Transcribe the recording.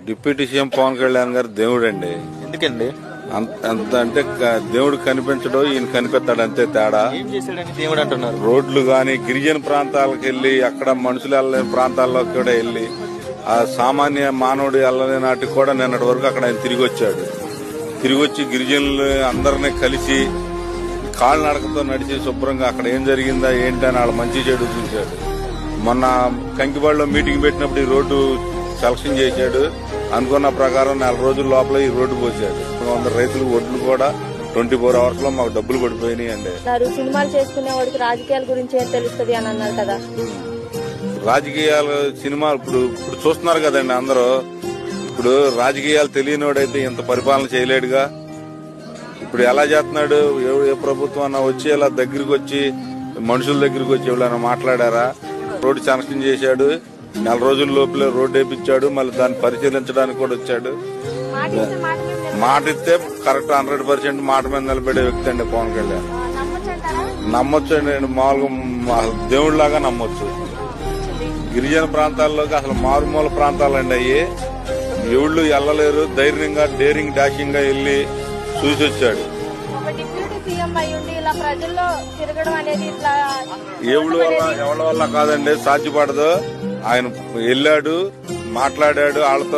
Deputy CM Pawan Kalyan గారు దేవుడు అండి. ఎందుకండి అంత అంటే దేవుడు కనిపించడం, ఈయన కనిపెత్తాడు అంతే తేడా. ఏం చేశాడని దేవుడు అంటున్నారు? రోడ్లు గాని గిరిజన ప్రాంతాలకు వెళ్లి, అక్కడ మనుషులు వెళ్ళలేని ప్రాంతాల్లోకి కూడా వెళ్లి, ఆ సామాన్య మానవుడు వెళ్ళలేని నాటికి కూడా నిన్నటి వరకు అక్కడ ఆయన తిరిగి వచ్చాడు. తిరిగి వచ్చి గిరిజనులు అందరినీ కలిసి కాళ్ళు నడకతో నడిచి శుభ్రంగా అక్కడ ఏం జరిగిందా ఏంటని వాళ్ళ మంచి చెడు చూశాడు. మొన్న కంకిపాడులో మీటింగ్ పెట్టినప్పుడు ఈ రోడ్డు సెలక్షన్ చేశాడు. అనుకున్న ప్రకారం 4 రోజుల లోపల ఈ రోడ్డు పోసాడు. 100 రైతులు ఒడ్లు కూడా 24 hours లో మాకు డబ్బులు పడిపోయినాయి అండి. సినిమాలు చేసుకునే వాడికి రాజకీయాల గురించి ఏం తెలుస్తుంది అని అన్నారు కదా. రాజకీయాలు సినిమా ఇప్పుడు చూస్తున్నారు కదండి అందరూ. ఇప్పుడు రాజకీయాలు తెలియనివాడైతే ఇంత పరిపాలన చేయలేడుగా. ఇప్పుడు ఎలా చేస్తున్నాడు? ఏ ప్రభుత్వం అన్నా వచ్చి ఇలా దగ్గరికి వచ్చి మనుషుల దగ్గరికి వచ్చి ఎవరైనా మాట్లాడారా? రోడ్డు శాంక్షన్ చేశాడు, 4 రోజుల లోపలే రోడ్డు వేయించాడు. మళ్ళీ దాన్ని పరిశీలించడానికి కూడా వచ్చాడు. మాట ఇస్తే కరెక్ట్ 100% మాట మీద నిలబడే వ్యక్తి అండి పవన్ కళ్యాణ్. నమ్మొచ్చు అండి, మామూలుగా దేవుడిలాగా నమ్మొచ్చు. గిరిజన ప్రాంతాల్లోకి అసలు మారుమూల ప్రాంతాలండి అయ్యి, ఎవళ్ళు వెళ్ళలేరు. ధైర్యంగా డేరింగ్ డాషింగ్ గా వెళ్లి చూసి వచ్చాడు. ఎవరి వల్ల కాదండి, సాధ్యపడదు. ఆయన వెళ్ళాడు, మాట్లాడాడు వాళ్ళతో.